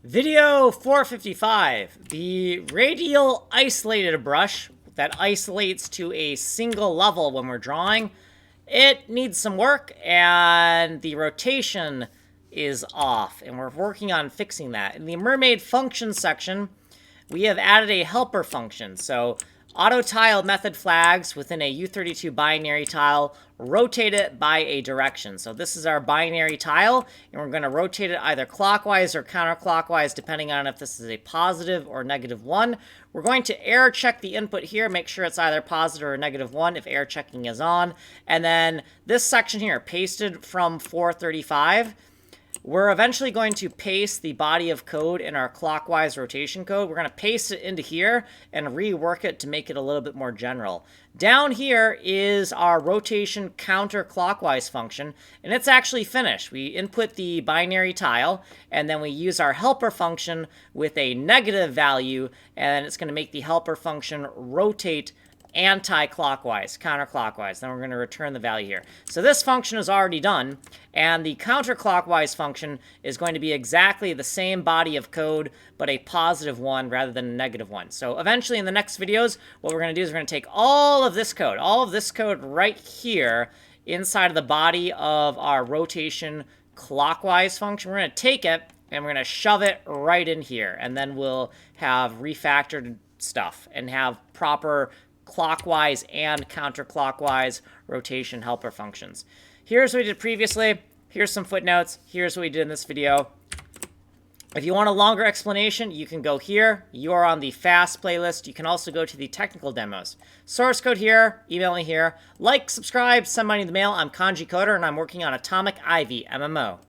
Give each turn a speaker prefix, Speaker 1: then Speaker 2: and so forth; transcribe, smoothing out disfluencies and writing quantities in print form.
Speaker 1: Video 455, the radial isolated brush that isolates to a single level when we're drawing. It needs some work and the rotation is off and we're working on fixing that. In the Mermaid function section, we have added a helper function. So auto tile method flags within a U32 binary tile, rotate it by a direction. So this is our binary tile, and we're going to rotate it either clockwise or counterclockwise, depending on if this is a positive or negative 1. We're going to error check the input here, make sure it's either positive or negative 1 if error checking is on. And then this section here, pasted from 435. We're eventually going to paste the body of code in our clockwise rotation code. We're going to paste it into here and rework it to make it a little bit more general. Down here is our rotation counterclockwise function, and it's actually finished. We input the binary tile, and then we use our helper function with a negative value, and it's going to make the helper function rotate anti-clockwise, counterclockwise. Then we're going to return the value here. So this function is already done, and the counterclockwise function is going to be exactly the same body of code, but a positive 1 rather than a negative 1. So eventually in the next videos, what we're going to do is we're going to take all of this code right here inside of the body of our rotation clockwise function. We're going to take it and we're going to shove it right in here, and then we'll have refactored stuff and have proper clockwise and counterclockwise rotation helper functions. Here's what we did previously. Here's some footnotes. Here's what we did in this video. If you want a longer explanation, you can go here. You are on the fast playlist. You can also go to the technical demos. Source code here, email me here. Like, subscribe, send money in the mail. I'm Kanji Coder, and I'm working on Atomic Ivy MMO.